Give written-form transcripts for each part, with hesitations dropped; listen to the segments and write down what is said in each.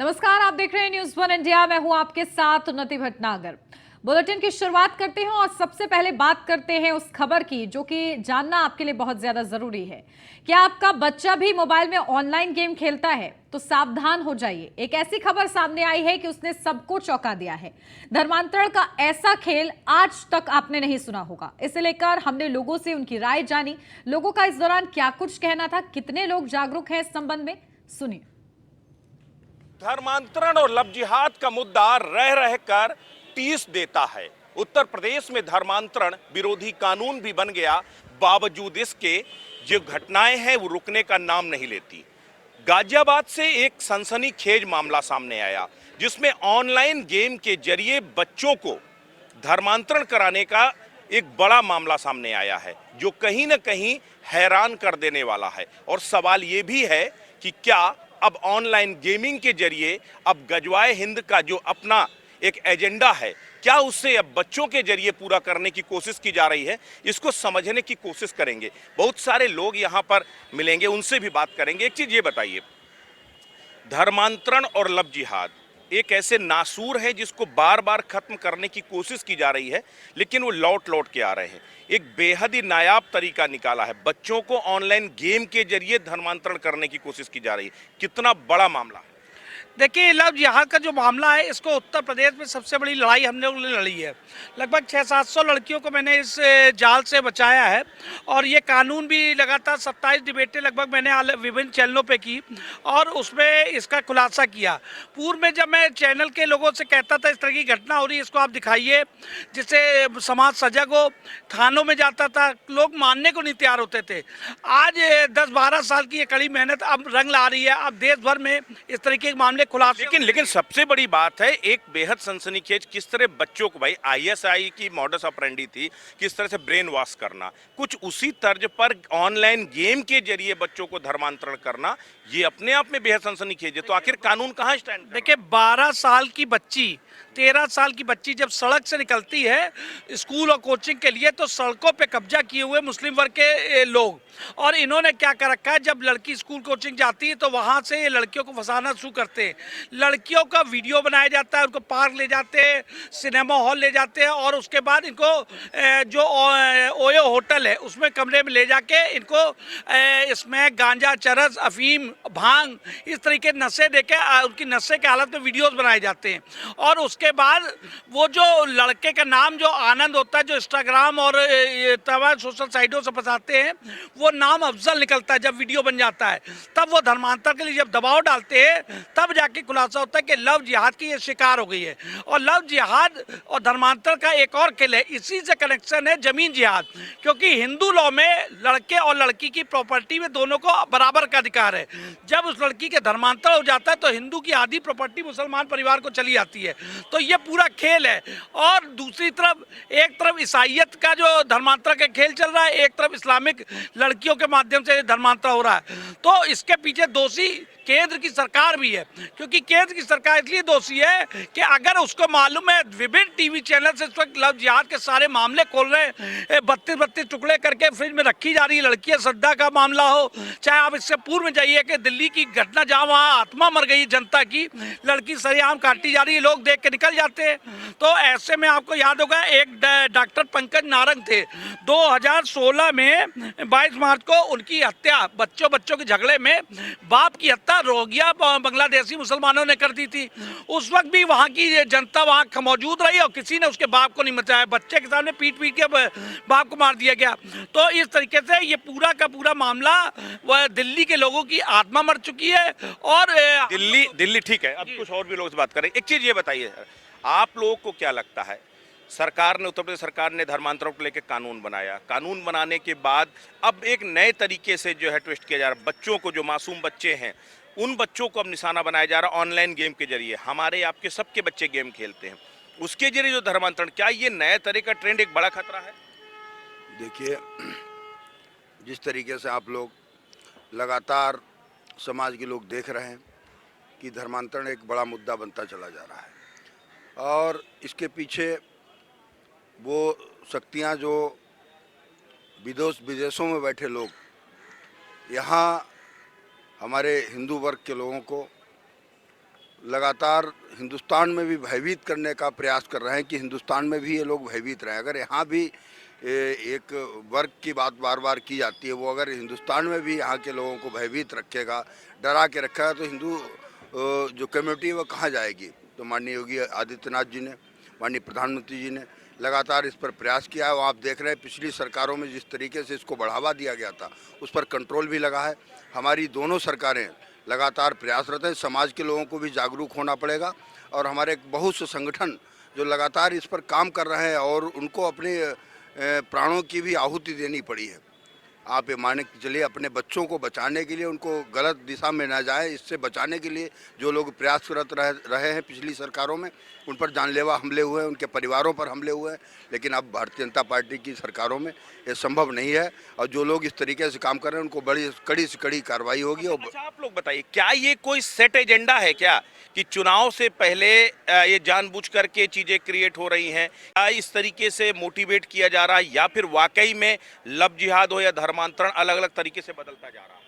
नमस्कार, आप देख रहे हैं न्यूज़ वन इंडिया। मैं हूं आपके साथ उन्नति भटनागर। बुलेटिन की शुरुआत करते हैं और सबसे पहले बात करते हैं उस खबर की जो कि जानना आपके लिए बहुत ज्यादा जरूरी है। क्या आपका बच्चा भी मोबाइल में ऑनलाइन गेम खेलता है तो सावधान हो जाइए। एक ऐसी खबर सामने आई है कि उसने सबको चौंका दिया है। धर्मांतरण का ऐसा खेल आज तक आपने नहीं सुना होगा। इसे लेकर हमने लोगों से उनकी राय जानी। लोगों का इस दौरान क्या कुछ कहना था, कितने लोग जागरूक हैं इस संबंध में, सुनिए। धर्मांतरण और लव जिहाद का मुद्दा रह रहकर टीस देता है। उत्तर प्रदेश में धर्मांतरण विरोधी कानून भी बन गया, बावजूद इसके जो घटनाएं हैं वो रुकने का नाम नहीं लेती। गाजियाबाद से एक सनसनीखेज मामला सामने आया जिसमें ऑनलाइन गेम के जरिए बच्चों को धर्मांतरण कराने का एक बड़ा मामला सामने आया है जो कहीं ना कहीं हैरान कर देने वाला है। और सवाल ये भी है कि क्या अब ऑनलाइन गेमिंग के जरिए अब गजवाए हिंद का जो अपना एक एजेंडा है, क्या उससे अब बच्चों के जरिए पूरा करने की कोशिश की जा रही है? इसको समझने की कोशिश करेंगे। बहुत सारे लोग यहाँ पर मिलेंगे, उनसे भी बात करेंगे। एक चीज ये बताइए, धर्मांतरण और लव जिहाद एक ऐसे नासूर है जिसको बार बार खत्म करने की कोशिश की जा रही है, लेकिन वो लौट लौट के आ रहे हैं। एक बेहद ही नायाब तरीका निकाला है, बच्चों को ऑनलाइन गेम के जरिए धर्मांतरण करने की कोशिश की जा रही है। कितना बड़ा मामला है। देखिए, लव जिहाद का जो मामला है, इसको उत्तर प्रदेश में सबसे बड़ी लड़ाई हम लोगों ने लड़ी है। लगभग 600-700 लड़कियों को मैंने इस जाल से बचाया है और ये कानून भी लगातार 27 डिबेटें लगभग मैंने विभिन्न चैनलों पे की और उसमें इसका खुलासा किया। पूर्व में जब मैं चैनल के लोगों से कहता था इस तरह की घटना हो रही है, इसको आप दिखाइए जिससे समाज सजग हो, थानों में जाता था, लोग मानने को नहीं तैयार होते थे। आज 10-12 साल की ये कड़ी मेहनत अब रंग ला रही है। अब देश भर में इस तरीके के मामले खुलासे। लेकिन सबसे बड़ी बात है, एक बेहद सनसनीखेज किस तरह बच्चों को, भाई आईएसआई की मॉडस ऑपरेंडी थी किस तरह से ब्रेन वॉश करना, कुछ उसी तर्ज पर ऑनलाइन गेम के जरिए बच्चों को धर्मांतरण करना, ये अपने आप में बेहद सनसनीखेज है। तो आखिर कानून कहाँ स्टैंड? देखिए, 12 साल की बच्ची, 13 साल की बच्ची जब सड़क से निकलती है स्कूल और कोचिंग के लिए, तो सड़कों पे कब्जा किए हुए मुस्लिम वर्ग के लोग, और इन्होंने क्या कर रखा है, जब लड़की स्कूल कोचिंग जाती है तो वहाँ से ये लड़कियों को फंसाना शुरू करते हैं। लड़कियों का वीडियो बनाया जाता है, उनको पार्क ले जाते हैं, सिनेमा हॉल ले जाते हैं और उसके बाद इनको जो ओयो होटल है उसमें कमरे में ले जाके इनको इसमें गांजा, चरस, अफीम, भांग, इस तरीके नशे देके उनकी नशे के हालत में वीडियोस बनाए जाते हैं। और उसके बाद वो जो लड़के का नाम जो आनंद होता है, जो इंस्टाग्राम और तमाम सोशल साइटों से फंसाते हैं, वो नाम अफजल निकलता है। जब वीडियो बन जाता है तब वो धर्मांतर के लिए जब दबाव डालते हैं तब जाके खुलासा होता है कि लव जिहाद की ये शिकार हो गई है। और लव जिहाद और धर्मांतर का एक और खेल है, इसी से कनेक्शन है जमीन जिहाद, क्योंकि हिंदू लॉ में लड़के और लड़की की प्रॉपर्टी में दोनों को बराबर का अधिकार है। जब उस लड़की के धर्मांतर हो जाता है तो हिंदू की आधी प्रॉपर्टी मुसलमान परिवार को चली जाती है। तो ये पूरा खेल है। और दूसरी तरफ, एक तरफ ईसाइयत का जो धर्मांतर का खेल चल रहा है, एक तरफ इस्लामिक लड़कियों के माध्यम से धर्मांतर हो रहा है। तो इसके पीछे दोषी केंद्र की सरकार भी है, क्योंकि केंद्र की सरकार इसलिए दोषी है कि अगर उसको मालूम है विभिन्न टीवी चैनल से इस वक्त लव जिहाद के सारे मामले खोल रहे हैं, 32-32 टुकड़े करके फ्रिज में रखी जा रही है लड़कियां, श्रद्धा का मामला हो, चाहे आप इससे पूर्व में जाइए कि दिल्ली की घटना जहां वहां आत्मा मर गई जनता की, लड़की सरेआम काटी जा रही है, लोग देख के निकल जाते हैं। तो ऐसे में आपको याद होगा एक डॉक्टर पंकज नारंग थे, 2016 में 22 मार्च को उनकी हत्या बच्चों के झगड़े में बाप की हत्या रोगिया बांग्लादेशी मुसलमानों ने कर दी थी। उस वक्त भी वहां की जनता वहां मौजूद रही और किसी ने उसके बाप को नहीं बचाया, बच्चे के सामने पीट के बाप को मार दिया गया। तो इस तरीके से ये पूरा का पूरा मामला वह दिल्ली के लोगों की आत्मा मर चुकी है। और दिल्ली ठीक है, अब कुछ और भी लोगों से बात करें। एक चीज ये बताइए, आप लोगों को क्या लगता है, सरकार ने, उत्तर प्रदेश सरकार ने धर्मांतरण को लेकर कानून बनाया, कानून बनाने के बाद अब एक नए तरीके से जो है ट्विस्ट किया जा रहा है, बच्चों को, जो मासूम बच्चे हैं उन बच्चों को अब निशाना बनाया जा रहा है ऑनलाइन गेम के जरिए। हमारे आपके सबके बच्चे गेम खेलते हैं, उसके जरिए जो धर्मांतरण, क्या ये नए तरह का ट्रेंड एक बड़ा खतरा है? देखिए, जिस तरीके से आप लोग लगातार समाज के लोग देख रहे हैं कि धर्मांतरण एक बड़ा मुद्दा बनता चला जा रहा है और इसके पीछे वो शक्तियां जो विदेशों में बैठे लोग यहाँ हमारे हिंदू वर्ग के लोगों को लगातार हिंदुस्तान में भी भयभीत करने का प्रयास कर रहे हैं कि हिंदुस्तान में भी ये लोग भयभीत रहें। अगर यहाँ भी एक वर्ग की बात बार बार की जाती है, वो अगर हिंदुस्तान में भी यहाँ के लोगों को भयभीत रखेगा, डरा के रखेगा, तो हिंदू जो कम्युनिटी है वो कहाँ जाएगी। तो माननीय योगी आदित्यनाथ जी ने, माननीय प्रधानमंत्री जी ने लगातार इस पर प्रयास किया है। और आप देख रहे हैं पिछली सरकारों में जिस तरीके से इसको बढ़ावा दिया गया था, उस पर कंट्रोल भी लगा है। हमारी दोनों सरकारें लगातार प्रयासरत हैं। समाज के लोगों को भी जागरूक होना पड़ेगा और हमारे बहुत से संगठन जो लगातार इस पर काम कर रहे हैं और उनको अपने प्राणों की भी आहुति देनी पड़ी है। आप ये माने के चलिए, अपने बच्चों को बचाने के लिए, उनको गलत दिशा में ना जाए, इससे बचाने के लिए जो लोग प्रयासरत रहे हैं पिछली सरकारों में, उन पर जानलेवा हमले हुए हैं, उनके परिवारों पर हमले हुए हैं। लेकिन अब भारतीय जनता पार्टी की सरकारों में ये संभव नहीं है और जो लोग इस तरीके से काम कर रहे हैं उनको बड़ी कड़ी से कड़ी कार्रवाई होगी। और अच्छा, आप लोग बताइए, क्या ये कोई सेट एजेंडा है क्या कि चुनाव से पहले ये जानबूझ करके चीजें क्रिएट हो रही हैं? क्या इस तरीके से मोटिवेट किया जा रहा है या फिर वाकई में लव जिहाद हो या धर्मांतरण अलग अलग तरीके से बदलता जा रहा है?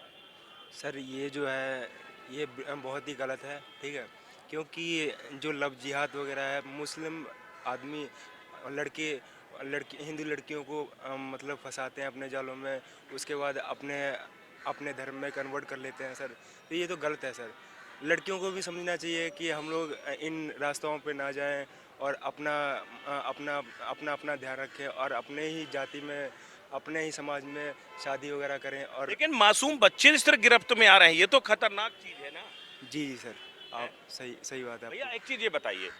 सर ये जो है ये बहुत ही गलत है, ठीक है, क्योंकि जो लव जिहाद वगैरह है, मुस्लिम आदमी लड़के हिंदू लड़कियों को मतलब फंसाते हैं अपने जालों में, उसके बाद अपने धर्म में कन्वर्ट कर लेते हैं सर। तो ये तो गलत है सर। लड़कियों को भी समझना चाहिए कि हम लोग इन रास्तों पे ना जाएं और अपना ध्यान रखें और अपने ही जाति में, अपने ही समाज में शादी वगैरह करें। और लेकिन मासूम बच्चे इस तरह गिरफ्त में आ रहे हैं, ये तो खतरनाक चीज है ना। जी सर, आप सही बात है। भैया एक चीज ये बताइए,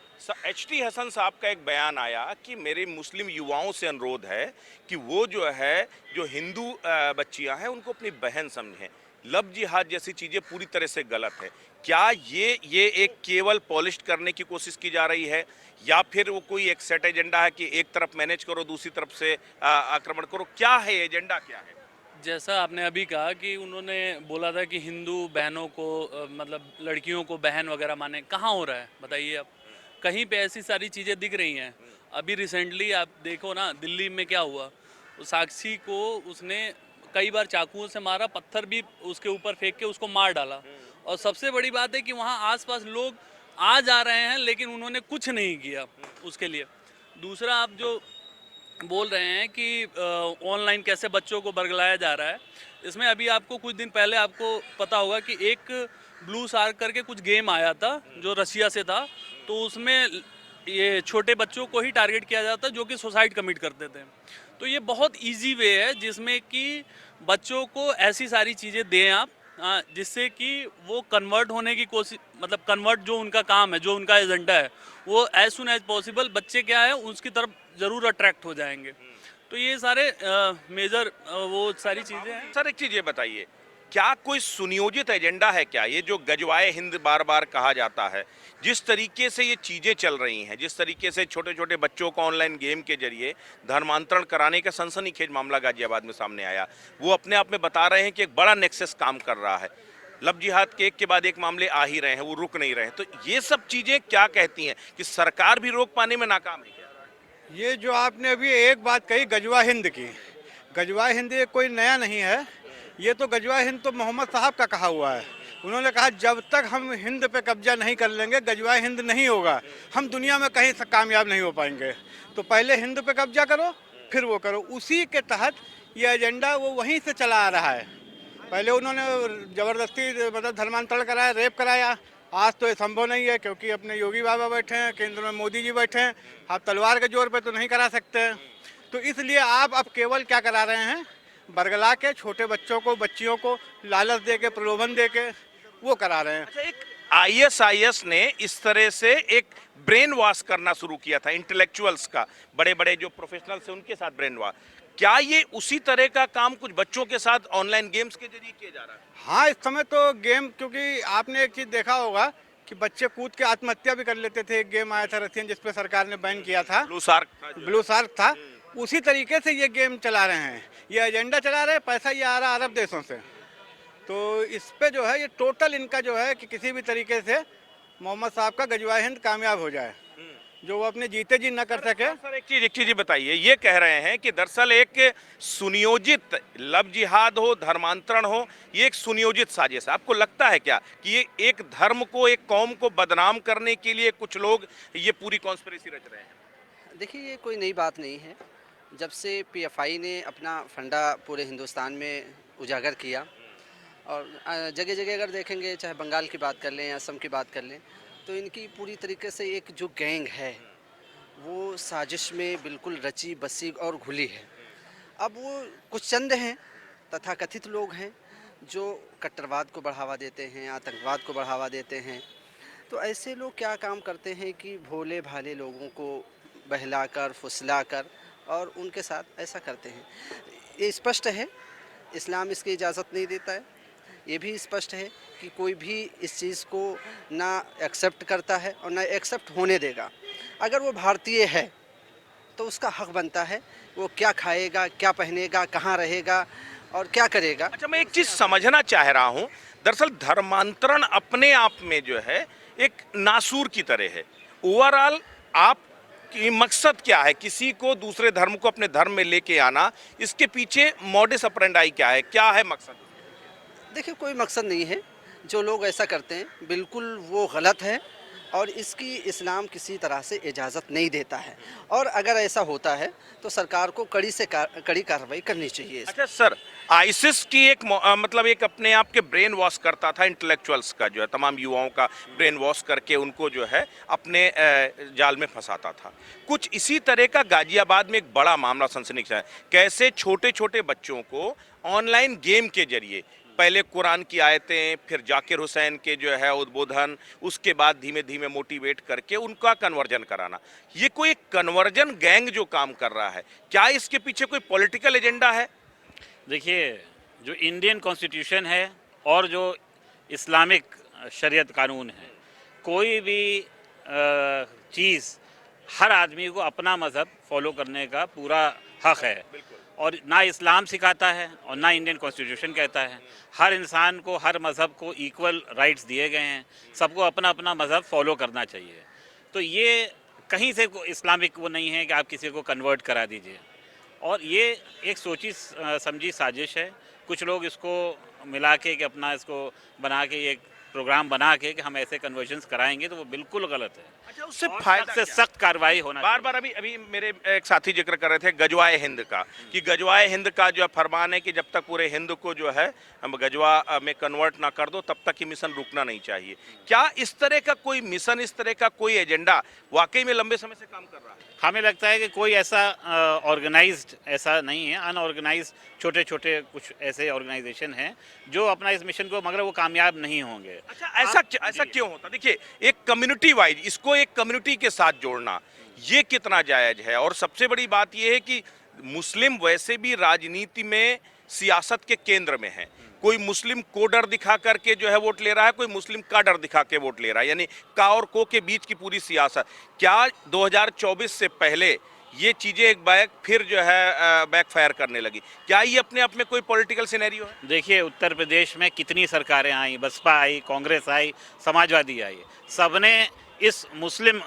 एचटी हसन साहब का एक बयान आया कि मेरे मुस्लिम युवाओं से अनुरोध है कि वो जो है, जो हिंदू बच्चियां हैं उनको अपनी बहन समझें। लव जिहाद जैसी चीजें पूरी तरह से गलत है। क्या ये एक केवल पॉलिश करने की कोशिश की जा रही है या फिर वो कोई एक सेट एजेंडा है कि एक तरफ मैनेज करो, दूसरी तरफ से आक्रमण करो? क्या है एजेंडा, क्या है? जैसा आपने अभी कहा कि उन्होंने बोला था कि हिंदू बहनों को मतलब लड़कियों को बहन वगैरह माने, कहाँ हो रहा है बताइए आप? कहीं पे ऐसी सारी चीज़ें दिख रही हैं। अभी रिसेंटली आप देखो ना, दिल्ली में क्या हुआ, साक्षी को उसने कई बार चाकुओं से मारा, पत्थर भी उसके ऊपर फेंक के उसको मार डाला। और सबसे बड़ी बात है कि वहाँ आसपास लोग आ जा रहे हैं लेकिन उन्होंने कुछ नहीं किया उसके लिए। दूसरा, आप जो बोल रहे हैं कि ऑनलाइन कैसे बच्चों को बरगलाया जा रहा है, इसमें अभी आपको कुछ दिन पहले आपको पता होगा कि एक ब्लू शार्क करके कुछ गेम आया था जो रशिया से था, तो उसमें ये छोटे बच्चों को ही टारगेट किया जाता जो कि सुसाइड कमिट करते थे। तो ये बहुत इजी वे है जिसमें कि बच्चों को ऐसी सारी चीज़ें दें आप, जिससे कि वो कन्वर्ट होने की कोशिश, मतलब कन्वर्ट जो उनका काम है, जो उनका एजेंडा है, वो एज सुन एज पॉसिबल बच्चे क्या है उसकी तरफ ज़रूर अट्रैक्ट हो जाएंगे। तो ये सारे मेजर वो सारी चीज़ें हैं। सर एक चीज ये बताइए, क्या कोई सुनियोजित एजेंडा है क्या? ये जो गजवाए हिंद बार बार कहा जाता है, जिस तरीके से ये चीजें चल रही हैं, जिस तरीके से छोटे छोटे बच्चों को ऑनलाइन गेम के जरिए धर्मांतरण कराने का सनसनीखेज मामला गाजियाबाद में सामने आया, वो अपने आप में बता रहे हैं कि एक बड़ा नेक्सस काम कर रहा है। लव जिहाद के एक के बाद एक मामले आ ही रहे हैं, वो रुक नहीं रहे। तो ये सब चीजें क्या कहती हैं कि सरकार भी रोक पाने में नाकाम है? ये जो आपने अभी एक बात कही गजवा हिंद की, गजवा हिंद ये कोई नया नहीं है। ये तो गजवा हिंद तो मोहम्मद साहब का कहा हुआ है। उन्होंने कहा जब तक हम हिंद पे कब्जा नहीं कर लेंगे गजवा हिंद नहीं होगा, हम दुनिया में कहीं कामयाब नहीं हो पाएंगे। तो पहले हिंद पे कब्जा करो फिर वो करो। उसी के तहत ये एजेंडा वो वहीं से चला आ रहा है। पहले उन्होंने ज़बरदस्ती मतलब धर्मांतरण कराया, रेप कराया। आज तो ये संभव नहीं है क्योंकि अपने योगी बाबा बैठे हैं, केंद्र में मोदी जी बैठे हैं। आप तलवार के जोर पे तो नहीं करा सकते हैं। तो इसलिए आप अब केवल क्या करा रहे हैं, बरगला के छोटे बच्चों को, बच्चियों को लालच दे के, प्रलोभन दे के वो करा रहे हैं। अच्छा, एक आईएसआईएस ने इस तरह से एक ब्रेन वॉश करना शुरू किया था इंटेलेक्चुअल्स का, बड़े बड़े जो प्रोफेशनल्स हैं उनके साथ ब्रेन वॉश। क्या ये उसी तरह का काम कुछ बच्चों के साथ ऑनलाइन गेम्स के जरिए किया जा रहा है? हाँ, इस समय तो गेम, क्योंकि आपने एक चीज़ देखा होगा कि बच्चे कूद के आत्महत्या भी कर लेते थे। एक गेम आया था रशियन जिसपे सरकार ने बैन किया था, ब्लू शार्क था। उसी तरीके से ये गेम चला रहे हैं, ये एजेंडा चला रहे हैं। पैसा ये आ रहा है अरब देशों से। तो इस पे जो है ये टोटल इनका जो है कि किसी भी तरीके से मोहम्मद साहब का गजवा हिंद कामयाब हो जाए, जो वो अपने जीते जी न कर सके। सर एक चीज ये बताइए, ये कह रहे हैं कि दरअसल एक सुनियोजित लव जिहाद हो, धर्मांतरण हो, ये एक सुनियोजित साजिश है। आपको लगता है क्या कि ये एक धर्म को, एक कौम को बदनाम करने के लिए कुछ लोग ये पूरी कॉन्स्पिरेसी रच रहे हैं? देखिए, ये कोई नई बात नहीं है। जब से पीएफआई ने अपना फंडा पूरे हिंदुस्तान में उजागर किया, और जगह जगह अगर देखेंगे, चाहे बंगाल की बात कर लें या असम की बात कर लें, तो इनकी पूरी तरीके से एक जो गैंग है वो साजिश में बिल्कुल रची बसी और घुली है। अब वो कुछ चंद हैं, तथाकथित लोग हैं, जो कट्टरवाद को बढ़ावा देते हैं, आतंकवाद को बढ़ावा देते हैं। तो ऐसे लोग क्या काम करते हैं कि भोले भाले लोगों को बहलाकर, फुसलाकर और उनके साथ ऐसा करते हैं। ये स्पष्ट है, इस्लाम इसकी इजाज़त नहीं देता है। ये भी स्पष्ट है कि कोई भी इस चीज़ को ना एक्सेप्ट करता है और ना एक्सेप्ट होने देगा। अगर वो भारतीय है तो उसका हक बनता है, वो क्या खाएगा, क्या पहनेगा, कहाँ रहेगा और क्या करेगा। अच्छा, मैं एक चीज समझना चाह रहा हूं, दरअसल धर्मांतरण अपने आप में जो है एक नासूर की तरह है। ओवरऑल आप की मकसद क्या है? किसी को दूसरे धर्म को अपने धर्म में लेके आना, इसके पीछे मॉडस ऑपरेंडी क्या है मकसद? देखिए, कोई मकसद नहीं है। जो लोग ऐसा करते हैं बिल्कुल वो गलत है और इसकी इस्लाम किसी तरह से इजाज़त नहीं देता है। और अगर ऐसा होता है तो सरकार को कड़ी से कड़ी कार्रवाई करनी चाहिए। अच्छा सर, आईसिस की एक मतलब एक अपने आप के ब्रेन वॉश करता था, इंटेलेक्चुअल्स का जो है, तमाम युवाओं का ब्रेन वॉश करके उनको जो है अपने जाल में फंसाता था। कुछ इसी तरह का गाजियाबाद में एक बड़ा मामला सनसनीखेज है। कैसे छोटे छोटे बच्चों को ऑनलाइन गेम के जरिए पहले कुरान की आयतें, फिर जाकिर हुसैन के जो है उद्बोधन, उसके बाद धीमे धीमे मोटिवेट करके उनका कन्वर्जन कराना। ये कोई कन्वर्जन गैंग जो काम कर रहा है, क्या इसके पीछे कोई पॉलिटिकल एजेंडा है? देखिए, जो इंडियन कॉन्स्टिट्यूशन है और जो इस्लामिक शरीयत कानून है, कोई भी चीज़ हर आदमी को अपना मज़हब फॉलो करने का पूरा हक है। और ना इस्लाम सिखाता है और ना इंडियन कॉन्स्टिट्यूशन कहता है। हर इंसान को, हर मज़हब को इक्वल राइट्स दिए गए हैं। सबको अपना अपना मज़हब फॉलो करना चाहिए। तो ये कहीं से इस्लामिक वो नहीं है कि आप किसी को कन्वर्ट करा दीजिए। और ये एक सोची समझी साजिश है। कुछ लोग इसको मिला के कि अपना इसको बना के एक प्रोग्राम बना के कि हम ऐसे कन्वर्जन्स कराएंगे, तो वो बिल्कुल गलत है। अच्छा, उससे फायदा से सख्त कार्रवाई होना बार बार अभी मेरे एक साथी जिक्र कर रहे थे गजवाए हिंद का, कि गजवाए हिंद का जो फरमान है कि जब तक पूरे हिंद को जो है हम गजवा में कन्वर्ट ना कर दो, तब तक ये मिशन रुकना नहीं चाहिए। क्या इस तरह का कोई मिशन, इस तरह का कोई एजेंडा वाकई में लंबे समय से काम कर रहा है? हमें लगता है कि कोई ऐसा ऑर्गेनाइज्ड ऐसा नहीं है। अनऑर्गेनाइज्ड छोटे छोटे कुछ ऐसे ऑर्गेनाइजेशन हैं जो अपना इस मिशन को, मगर वो कामयाब नहीं होंगे। अच्छा, ऐसा क्यों होता? देखिए, एक कम्युनिटी वाइज इसको एक कम्युनिटी के साथ जोड़ना ये कितना जायज है? और सबसे बड़ी बात यह है कि मुस्लिम वैसे भी राजनीति में, सियासत के केंद्र में है। कोई मुस्लिम को डर दिखा करके जो है वोट ले रहा है, कोई मुस्लिम का डर दिखा के वोट ले रहा है, यानी का और को के बीच की पूरी सियासत। क्या 2024 से पहले ये चीजें एक बैक फिर जो है बैकफायर करने लगी? क्या ये अपने आप में कोई पॉलिटिकल सिनेरियो है? देखिए, उत्तर प्रदेश में कितनी सरकारें आई, बसपा आई, कांग्रेस आई, समाजवादी आई, सबने इस मुस्लिम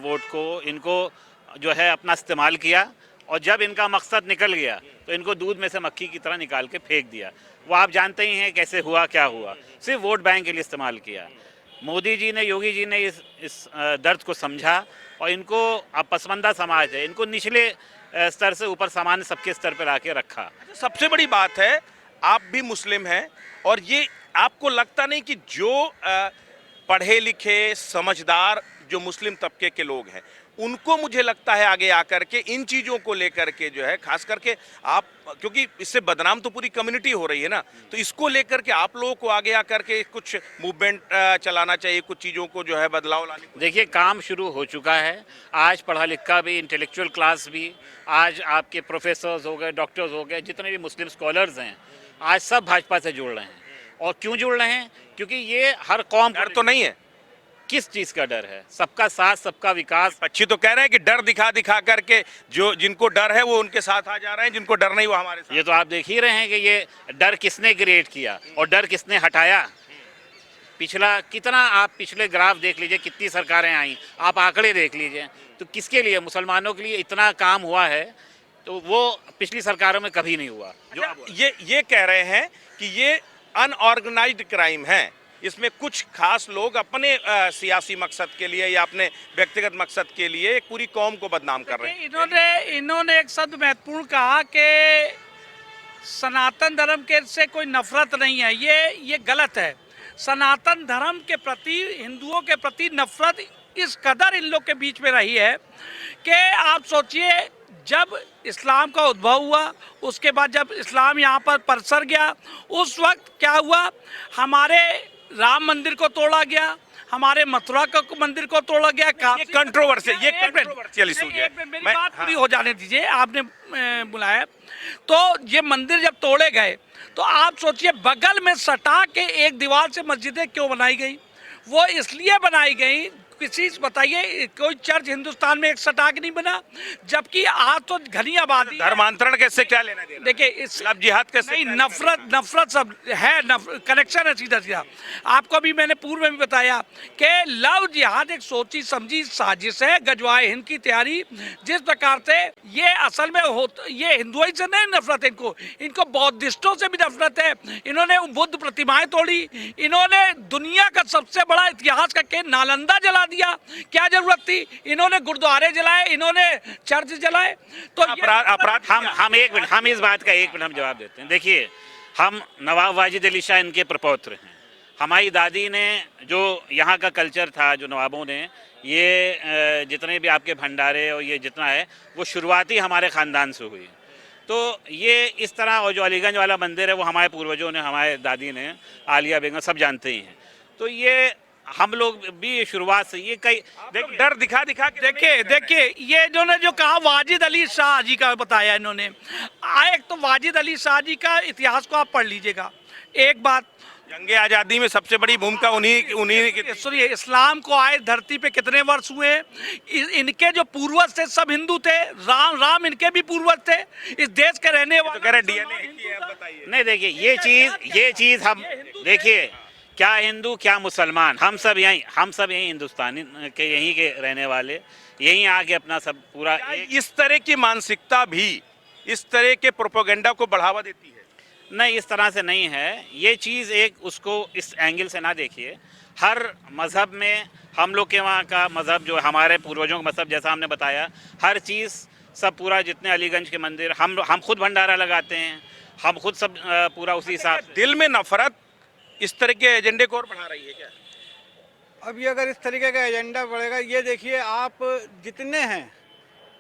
वोट को, इनको जो है अपना इस्तेमाल किया। और जब इनका मकसद निकल गया तो इनको दूध में से मक्खी की तरह निकाल के फेंक दिया। वो आप जानते ही हैं कैसे हुआ, क्या हुआ। सिर्फ वोट बैंक के लिए इस्तेमाल किया। मोदी जी ने, योगी जी ने इस दर्द को समझा और इनको, अब पसमानदा समाज है, इनको निचले स्तर से ऊपर सामान्य सबके स्तर पर आके रखा। सबसे बड़ी बात है, आप भी मुस्लिम हैं और ये आपको लगता नहीं कि जो पढ़े लिखे समझदार जो मुस्लिम तबके के लोग हैं, उनको मुझे लगता है आगे आकर के इन चीज़ों को लेकर के जो है, खास करके आप, क्योंकि इससे बदनाम तो पूरी कम्युनिटी हो रही है ना, तो इसको लेकर के आप लोगों को आगे आकर के कुछ मूवमेंट चलाना चाहिए, कुछ चीज़ों को जो है बदलाव लाने। देखिए, काम शुरू हो चुका है। आज पढ़ा लिखा भी, इंटेलेक्चुअल क्लास भी, आज आपके प्रोफेसर्स हो गए, डॉक्टर्स हो गए, जितने भी मुस्लिम स्कॉलर्स हैं, आज सब भाजपा से जुड़ रहे हैं। और क्यों जुड़ रहे हैं? क्योंकि ये हर कौम, डर तो नहीं है। किस चीज़ का डर है? सबका साथ, सबका विकास। अच्छी तो कह रहे हैं कि डर दिखा दिखा करके जो जिनको डर है वो उनके साथ आ जा रहे हैं, जिनको डर नहीं वो हमारे साथ। ये तो आप देख ही रहे हैं कि ये डर किसने क्रिएट किया और डर किसने हटाया। पिछला कितना, आप पिछले ग्राफ देख लीजिए, कितनी सरकारें आई, आप आंकड़े देख लीजिए, तो किसके लिए, मुसलमानों के लिए इतना काम हुआ है, तो वो पिछली सरकारों में कभी नहीं हुआ। जो आप ये कह रहे हैं कि ये अनऑर्गेनाइज्ड क्राइम है, इसमें कुछ खास लोग अपने सियासी मकसद के लिए या अपने व्यक्तिगत मकसद के लिए एक पूरी कौम को बदनाम कर रहे हैं। इन्होंने एक शब्द महत्वपूर्ण कहा कि सनातन धर्म के से कोई नफरत नहीं है। ये गलत है। सनातन धर्म के प्रति, हिंदुओं के प्रति नफरत इस कदर इन लोग के बीच में रही है कि आप सोचिए, जब इस्लाम का उद्भव हुआ, उसके बाद जब इस्लाम यहाँ पर पसर गया, उस वक्त क्या हुआ, हमारे राम मंदिर को तोड़ा गया, हमारे मथुरा का मंदिर को तोड़ा गया। ये कंट्रोवर्शियल इशू है। मेरी बात पूरी हो जाने दीजिए, आपने बुलाया। तो ये मंदिर जब तोड़े गए, तो आप सोचिए बगल में सटा के एक दीवार से मस्जिदें क्यों बनाई गई? वो इसलिए बनाई गई, किसी बताइए कोई चर्च हिंदुस्तान में एक सटाक नहीं बना, जबकि आज तो घनी आबादी। धर्मांतरण कैसे क्या लेना देना? देखिए इस लव जिहाद कैसे? नहीं, नफरत सब है, कनेक्शन है सीधा सीधा। आपको भी मैंने पूर्व में भी बताया कि लव जिहाद एक सोची समझी साजिश है, गजवाए हिंद की तैयारी। जिस प्रकार से ये असल में ये हिंदुओं से नहीं नफरत है, इनको बौद्धिस्टों से भी नफरत है। इन्होंने बुद्ध प्रतिमाएं तोड़ी, इन्होंने दुनिया का सबसे बड़ा इतिहास का केंद्र नालंदा जला दिया। क्या जरूरत थी? इन्होंने गुरुद्वारे जलाए, इन्होंने चर्च जलाए। तो अपराध हम एक मिनट, हम इस बात का एक मिनट हम जवाब देते हैं। देखिए, हम नवाब वाजिद अली शाह इनके प्रपौत्र हैं। हमारी दादी ने जो यहाँ का कल्चर था, जो नवाबों ने ये जितने भी आपके भंडारे और ये जितना है, वो शुरुआती हमारे ख़ानदान से हुई। तो ये इस तरह, और जो अलीगंज वाला मंदिर है वो हमारे पूर्वजों ने, हमारे दादी ने, आलिया बेगम सब जानते ही हैं। तो ये हम लोग भी शुरुआत से ये कई डर दिखा के देखिए ये इन्होंने जो कहा वाजिद अली शाह जी का बताया इन्होंने। एक तो वाजिद अली शाह जी का इतिहास को आप पढ़ लीजिएगा। एक बात, जंगे आज़ादी में सबसे बड़ी भूमिका उन्हीं की। सुनिए, इस्लाम को आए धरती पे कितने वर्ष हुए? इनके जो पूर्वज थे सब हिंदू थे। राम इनके भी पूर्वज थे, इस देश के रहने वाले। तो कह रहे डीएनए बताइए। नहीं, देखिए ये चीज़ हम देखिए, क्या हिंदू क्या मुसलमान, हम सब यहीं हिंदुस्तानी के, यहीं के रहने वाले, यहीं आके अपना सब पूरा इस तरह की मानसिकता भी इस तरह के प्रोपेगेंडा को बढ़ावा देती है? नहीं, इस तरह से नहीं है। ये चीज़ एक उसको इस एंगल से ना देखिए। हर मज़हब में, हम लोग के वहाँ का मज़हब जो हमारे पूर्वजों का मज़हब, जैसा हमने बताया, हर चीज़ सब पूरा, जितने अलीगंज के मंदिर, हम खुद भंडारा लगाते हैं, हम खुद सब पूरा उसी हिसाब। दिल में नफरत इस तरह के एजेंडे को और बढ़ा रही है क्या? अब ये अगर इस तरीके का एजेंडा बढ़ेगा, ये देखिए आप जितने हैं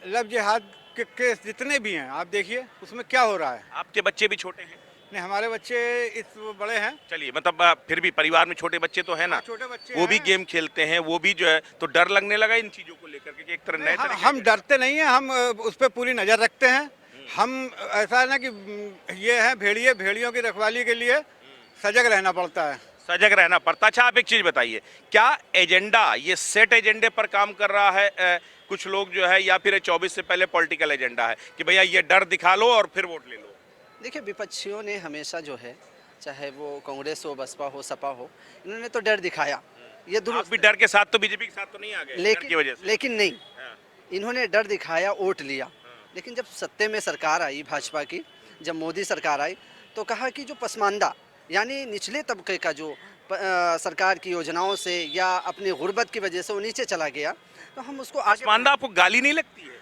लव जिहाद के केस जितने भी हैं, आप देखिए उसमें क्या हो रहा है। आपके बच्चे भी छोटे हैं? नहीं, हमारे बच्चे इस बड़े हैं। चलिए, मतलब फिर भी परिवार में छोटे बच्चे तो है ना, छोटे बच्चे वो भी हैं। गेम खेलते हैं, वो भी जो है, तो डर लगने लगा इन चीज़ों को लेकर के एक तरह नए तरीके हम डरते नहीं हैं, हम उस पर पूरी नज़र रखते हैं। हम ऐसा है ना कि ये है भेड़ियों की रखवाली के लिए सजग रहना पड़ता है। सजग रहना पड़ता। अच्छा, आप एक चीज़ बताइए, क्या एजेंडा ये सेट एजेंडे पर काम कर रहा है कुछ लोग जो है, या फिर 24 से पहले पॉलिटिकल एजेंडा है कि भैया ये डर दिखा लो और फिर वोट ले लो? देखिए, विपक्षियों ने हमेशा जो है, चाहे वो कांग्रेस हो, बसपा हो, सपा हो, इन्होंने तो डर दिखाया। ये आप भी डर के साथ, तो बीजेपी के साथ तो नहीं आ गए डर की वजह से? लेकिन नहीं, इन्होंने डर दिखाया, वोट लिया। लेकिन जब सत्ते में सरकार आई भाजपा की, जब मोदी सरकार आई, तो कहा कि जो पसमानदा यानी निचले तबके का जो सरकार की योजनाओं से या अपनी गुर्बत की वजह से वो नीचे चला गया, तो हम उसको आगे। पसमानदा आपको गाली नहीं लगती है?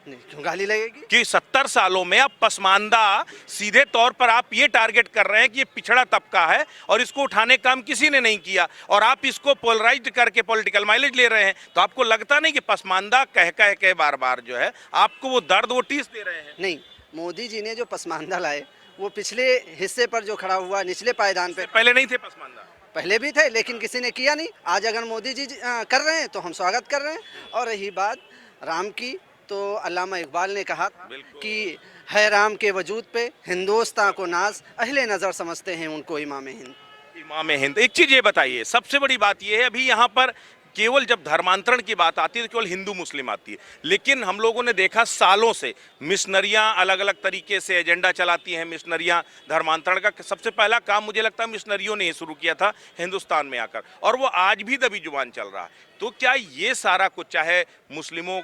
नहीं, क्यों गाली लगेगी? कि 70 सालों में अब पसमानदा सीधे तौर पर आप ये टारगेट कर रहे हैं कि ये पिछड़ा तबका है और इसको उठाने का काम किसी ने नहीं किया, और आप इसको पोलराइज्ड करके पॉलिटिकल माइलेज ले रहे हैं। तो आपको लगता नहीं कि पसमानदा कह के बार बार जो है आपको वो दर्द, वो टीस दे रहे हैं? नहीं, मोदी जी ने जो पसमानदा लाए वो पिछले हिस्से पर जो खड़ा हुआ, निचले पायदान पे। पहले नहीं थे पसमानदा? पहले भी थे, लेकिन किसी ने किया नहीं। आज अगर मोदी जी कर रहे हैं तो हम स्वागत कर रहे हैं। और रही बात राम की, तो अल्लामा इकबाल ने कहा कि है राम के वजूद पे हिंदुस्तान को नाज, अहले नज़र समझते हैं उनको इमाम हिंद। इमाम हिंद। एक चीज़ ये बताइए, सबसे बड़ी बात ये है, अभी यहाँ पर केवल जब धर्मांतरण की बात आती है तो केवल हिंदू मुस्लिम आती है, लेकिन हम लोगों ने देखा सालों से मिशनरियां अलग अलग तरीके से एजेंडा चलाती हैं। मिशनरियां धर्मांतरण का सबसे पहला काम मुझे लगता है मिशनरियों ने ही शुरू किया था हिंदुस्तान में आकर, और वो आज भी दबी जुबान चल रहा है। तो क्या ये सारा कुछ, चाहे मुस्लिमों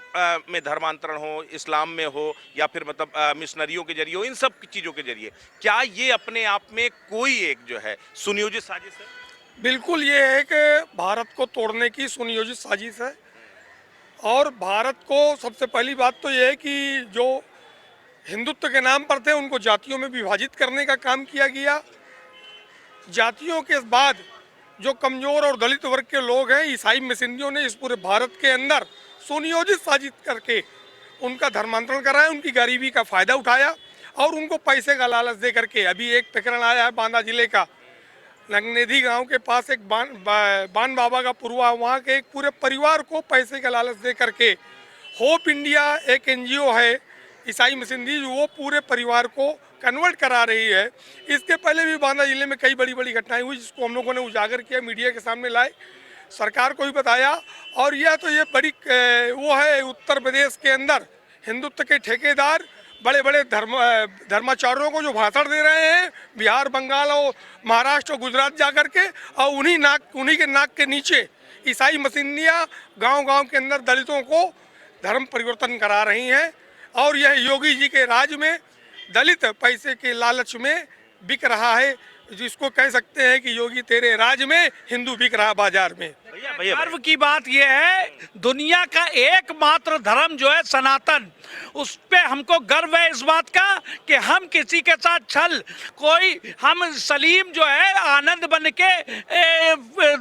में धर्मांतरण हो, इस्लाम में हो, या फिर मतलब मिशनरियों के जरिए हो, इन सब चीज़ों के जरिए, क्या ये अपने आप में कोई एक जो है सुनियोजित साजिश है? बिल्कुल, ये एक भारत को तोड़ने की सुनियोजित साजिश है। और भारत को सबसे पहली बात तो ये है कि जो हिंदुत्व के नाम पर थे उनको जातियों में विभाजित करने का काम किया गया। जातियों के बाद जो कमज़ोर और दलित वर्ग के लोग हैं, ईसाई मिशनरियों ने इस पूरे भारत के अंदर सुनियोजित साजिश करके उनका धर्मांतरण कराया, उनकी गरीबी का फ़ायदा उठाया और उनको पैसे का लालच दे करके। अभी एक प्रकरण आया है बांदा जिले का, नगनेधी गांव के पास एक बान बाबा का पुरवा, वहाँ के एक पूरे परिवार को पैसे का लालच दे करके होप इंडिया एक एनजीओ है ईसाई मिशनरी, वो पूरे परिवार को कन्वर्ट करा रही है। इसके पहले भी बांदा जिले में कई बड़ी बड़ी घटनाएं हुई जिसको हम लोगों ने उजागर किया, मीडिया के सामने लाए, सरकार को भी बताया। और यह तो ये बड़ी वो है, उत्तर प्रदेश के अंदर हिंदुत्व के ठेकेदार बड़े बड़े धर्माचार्यों को जो भाषण दे रहे हैं बिहार, बंगाल और महाराष्ट्र और गुजरात जा कर के, और उन्हीं के नाक के नीचे ईसाई मिशनरियाँ गांव-गांव के अंदर दलितों को धर्म परिवर्तन करा रही हैं। और यह योगी जी के राज में दलित पैसे के लालच में बिक रहा है, जिसको कह सकते हैं कि योगी तेरे राज में हिंदू बिक रहा बाजार में। गर्व की बात यह है, दुनिया का एकमात्र धर्म जो है सनातन, उस पे हमको गर्व है इस बात का कि हम किसी के साथ छल, हम सलीम जो है आनंद बन के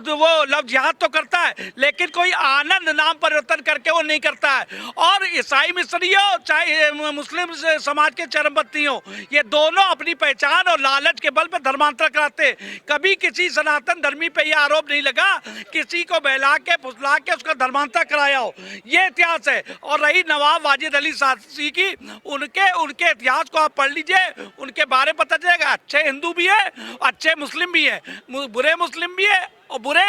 वो लव जिहाद तो करता है, लेकिन कोई आनंद नाम परिवर्तन करके वो नहीं करता है। और ईसाई मिशनरी हो चाहे मुस्लिम समाज के चरमपंथी हो, ये दोनों अपनी पहचान और लालच के बल पर धर्मांतर कराते। कभी किसी सनातन धर्मी पे ये आरोप नहीं लगा किसी को बहला के फुसला के उसका धर्मांतर कराया हो, ये इतिहास है। और रही नवाब वाजिद अली शासी की, उनके इतिहास को आप पढ़ लीजिए, उनके बारे में पता चलेगा। अच्छे हिंदू भी है, अच्छे मुस्लिम भी है, बुरे मुस्लिम भी है और बुरे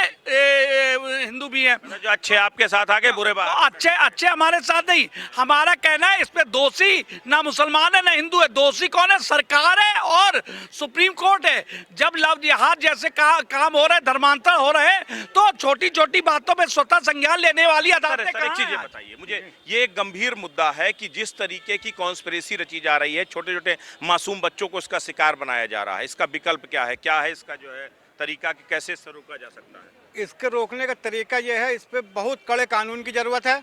हिंदू भी हैं। जो अच्छे आपके साथ आगे बुरे अच्छे हमारे साथ नहीं। हमारा कहना है इस पे दोषी ना मुसलमान है ना हिंदू है, दोषी कौन है? सरकार है और सुप्रीम कोर्ट है। जब लव जिहाद जैसे काम हो रहे, धर्मांतर हो रहे, तो छोटी छोटी बातों में स्वतः संज्ञान लेने वाली अदालतें एक चीज ये बताइए मुझे, ये एक गंभीर मुद्दा है कि जिस तरीके की कॉन्स्पिरेसी रची जा रही है, छोटे छोटे मासूम बच्चों को इसका शिकार बनाया जा रहा है, इसका विकल्प क्या है? क्या है इसका जो है तरीका कि कैसे इससे रोका जा सकता है? इसके रोकने का तरीका यह है, इस पे बहुत कड़े कानून की ज़रूरत है।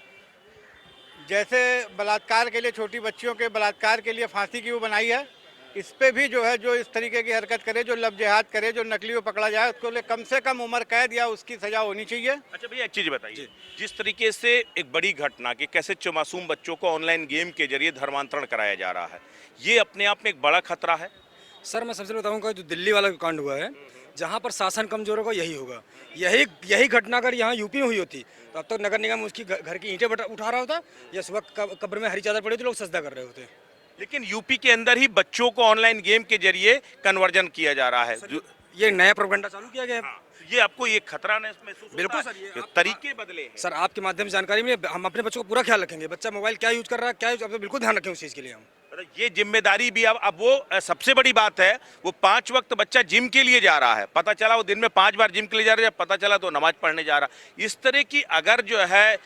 जैसे बलात्कार के लिए, छोटी बच्चियों के बलात्कार के लिए फांसी की वो बनाई है, इस पे भी जो है जो इस तरीके की हरकत करे, जो लव जिहाद करे, जो नकली को पकड़ा जाए, उसको लिए कम से कम उम्र कैद या उसकी सजा होनी चाहिए। अच्छा भैया एक चीज बताइए, जिस तरीके से एक बड़ी घटना कि कैसे मासूम बच्चों को ऑनलाइन गेम के जरिए धर्मांतरण कराया जा रहा है, ये अपने आप में एक बड़ा खतरा है? सर मैं सबसे बताऊंगा, जो दिल्ली वाला कांड हुआ है, जहाँ पर शासन कमजोर होगा यही होगा। यही घटना अगर यहाँ यूपी में हुई होती तो अब तक नगर निगम उसकी घर की ईंटें उठा रहा होता, या सुबह कब्र में हरी चादर पड़ी तो लोग सजदा कर रहे होते। लेकिन यूपी के अंदर ही बच्चों को ऑनलाइन गेम के जरिए कन्वर्जन किया जा रहा है। ये नया प्रोपेगेंडा चालू किया गया है। हाँ, ये आपको ये खतरा महसूस होता है? बिल्कुल सर, ये तरीके बदले हैं। सर आपके माध्यम से जानकारी में हम अपने बच्चों को पूरा ख्याल रखेंगे, बच्चा मोबाइल क्या यूज कर रहा है, क्या यूज, अब तो बिल्कुल ध्यान रखें उस चीज़ के लिए हम। ये जिम्मेदारी भी अब वो सबसे बड़ी बात है, वो 5 वक्त बच्चा जिम के लिए जा रहा है, पता चला वो दिन में 5 बार जिम के लिए जा रहा है, पता चला तो नमाज पढ़ने जा रहा। इस तरह की अगर जो है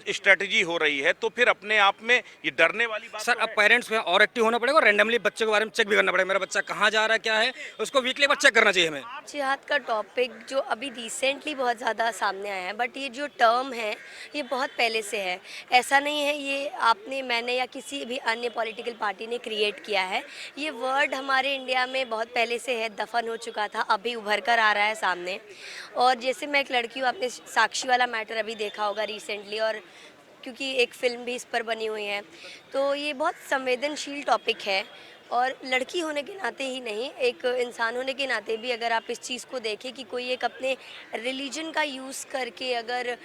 स्ट्रेटजी हो रही है तो फिर अपने आप में ये डरने वाली बात सर। अब पेरेंट्स में और एक्टिव होना पड़ेगा, रैंडमली बच्चे के बारे में चेक भी करना पड़ेगा, मेरा बच्चा कहाँ जा रहा है, क्या है, उसको वीकली पर चेक करना चाहिए हमें। जिहाद का टॉपिक जो अभी रिसेंटली बहुत ज़्यादा सामने आया है, बट ये जो टर्म है ये बहुत पहले से है। ऐसा नहीं है ये आपने, मैंने या किसी भी अन्य पॉलिटिकल पार्टी ने क्रिएट किया है। ये वर्ड हमारे इंडिया में बहुत पहले से है, दफन हो चुका था, अभी उभर कर आ रहा है सामने। और जैसे मैं एक लड़की हूँ, आपने साक्षी वाला मैटर अभी देखा होगा रिसेंटली, और क्योंकि एक फ़िल्म भी इस पर बनी हुई है, तो ये बहुत संवेदनशील टॉपिक है और लड़की होने के नाते ही नहीं, एक इंसान होने के नाते भी अगर आप इस चीज़ को देखें कि कोई एक अपने रिलीजन का यूज़ करके अगर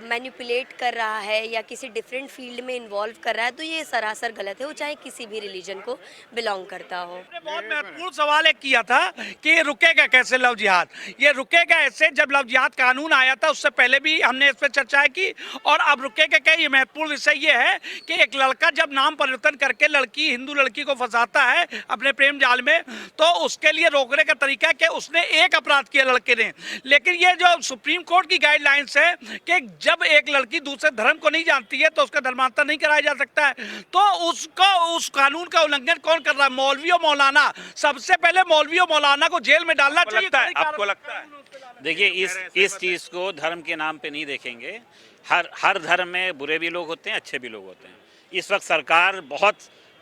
मैनिपुलेट कर रहा है या किसी डिफरेंट फील्ड में इन्वॉल्व कर रहा है, तो ये सरासर गलत है, वो चाहे किसी भी रिलीजन को बिलोंग करता हो। बहुत महत्वपूर्ण सवाल एक किया था कि ये रुकेगा कैसे लव जिहाद। ये रुकेगा ऐसे, जब लव जिहाद कानून आया था उससे पहले भी हमने इस पर चर्चा की, और अब रुकेगा क्या, ये महत्वपूर्ण विषय ये है कि एक लड़का जब नाम परिवर्तन करके लड़की, हिंदू लड़की को फंसाता है अपने प्रेम जाल में, तो उसके लिए रोकने का तरीका है कि उसने एक अपराध किया लड़के ने। लेकिन ये जो सुप्रीम कोर्ट की गाइडलाइंस है कि जब एक लड़की दूसरे धर्म को नहीं जानती है तो उसका धर्मांतर नहीं कराया जा सकता है, तो उसको उस कानून का उल्लंघन कौन कर रहा है? मौलवी और मौलाना। सबसे पहले मौलवी और मौलाना को जेल में डालना चाहिए। आपको लगता है? देखिए, इस चीज़ को धर्म के नाम पे नहीं देखेंगे। हर धर्म में बुरे भी लोग होते हैं, अच्छे भी लोग होते हैं। इस वक्त सरकार बहुत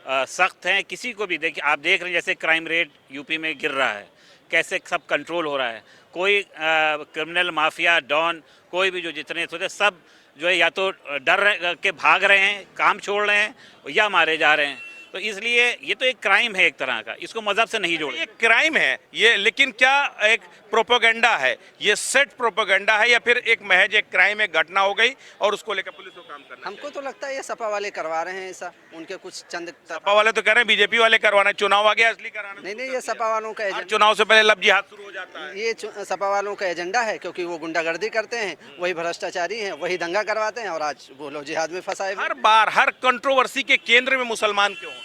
सख्त है। किसी को भी देखिए, आप देख रहे हैं जैसे क्राइम रेट यूपी में गिर रहा है, कैसे सब कंट्रोल हो रहा है। कोई क्रिमिनल, माफिया, डॉन, कोई भी जो जितने होते सब जो है या तो डर के भाग रहे हैं, काम छोड़ रहे हैं, या मारे जा रहे हैं। तो इसलिए ये तो एक क्राइम है एक तरह का, इसको मजहब से नहीं जोड़े। ये क्राइम है ये, लेकिन क्या एक प्रोपेगेंडा है, ये सेट प्रोपेगेंडा है, या फिर एक महज एक क्राइम, एक घटना हो गई और उसको लेकर पुलिस को काम करना? हमको तो लगता है ये सपा वाले करवा रहे हैं ऐसा, उनके कुछ चंद। सपा वाले तो कह रहे हैं बीजेपी वाले करवाना, चुनाव आ गया असली कराना। नहीं, ये सपा वालों का एजेंडा, चुनाव से पहले लव जिहाद शुरू हो जाता है। ये सपा वालों का एजेंडा है, क्योंकि वो गुंडागर्दी करते हैं, वही भ्रष्टाचारी हैं, वही दंगा करवाते हैं, और आज वो लोग जिहाद में फंसाए। हर बार हर कंट्रोवर्सी के केंद्र में मुसलमान क्यों होता है?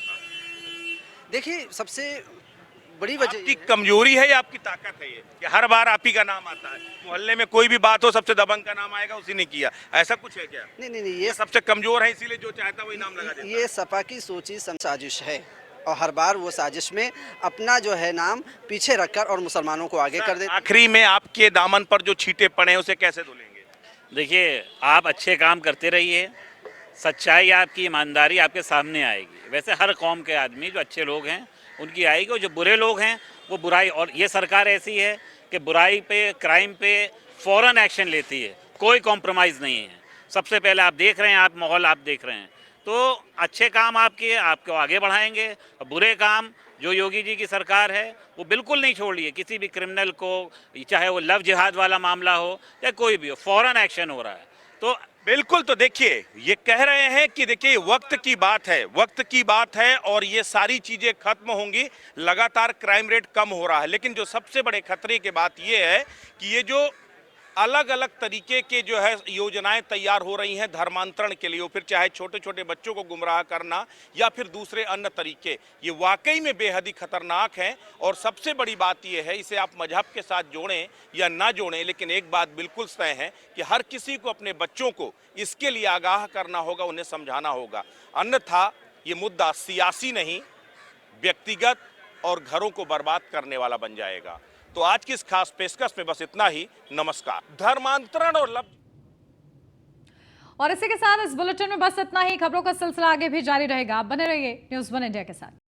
देखिए, सबसे बड़ी वजह आपकी कमजोरी है या आपकी ताकत है ये कि हर बार आप ही का नाम आता है? मोहल्ले में कोई भी बात हो सबसे दबंग का नाम आएगा, उसी ने किया, ऐसा कुछ है क्या? नहीं, ये सबसे कमजोर है इसीलिए जो चाहता वही नाम लगा देता है। ये सपा की सोची साजिश है, और हर बार वो साजिश में अपना जो है नाम पीछे रखकर और मुसलमानों को आगे कर देते। आखिरी में आपके दामन पर जो छींटे पड़े हैं उसे कैसे धुलेंगे? देखिए, आप अच्छे काम करते रहिए, सच्चाई आपकी, ईमानदारी आपके सामने आएगी। वैसे हर कौम के आदमी जो अच्छे लोग हैं उनकी आएगी, और जो बुरे लोग हैं वो बुराई। और ये सरकार ऐसी है कि बुराई पे, क्राइम पे फ़ौरन एक्शन लेती है, कोई कॉम्प्रोमाइज़ नहीं है। सबसे पहले आप देख रहे हैं, आप माहौल आप देख रहे हैं, तो अच्छे काम आपको आगे बढ़ाएंगे। और बुरे काम जो योगी जी की सरकार है वो बिल्कुल नहीं छोड़ रही है। किसी भी क्रिमिनल को, चाहे वो लव जिहाद वाला मामला हो या कोई भी हो, फ़ौरन एक्शन हो रहा है। तो बिल्कुल, तो देखिए ये कह रहे हैं कि देखिए वक्त की बात है, वक्त की बात है, और ये सारी चीजें खत्म होंगी। लगातार क्राइम रेट कम हो रहा है, लेकिन जो सबसे बड़े खतरे की बात ये है कि ये जो अलग अलग तरीके के जो है योजनाएं तैयार हो रही हैं धर्मांतरण के लिए, फिर चाहे छोटे छोटे बच्चों को गुमराह करना या फिर दूसरे अन्य तरीके, ये वाकई में बेहद ही खतरनाक हैं। और सबसे बड़ी बात ये है, इसे आप मजहब के साथ जोड़ें या ना जोड़ें, लेकिन एक बात बिल्कुल तय है कि हर किसी को अपने बच्चों को इसके लिए आगाह करना होगा, उन्हें समझाना होगा। अन्यथा ये मुद्दा सियासी नहीं, व्यक्तिगत और घरों को बर्बाद करने वाला बन जाएगा। तो आज की इस खास पेशकश में बस इतना ही। नमस्कार। धर्मांतरण और इसी के साथ इस बुलेटिन में बस इतना ही। खबरों का सिलसिला आगे भी जारी रहेगा। आप बने रहिए न्यूज़ 1 इंडिया के साथ।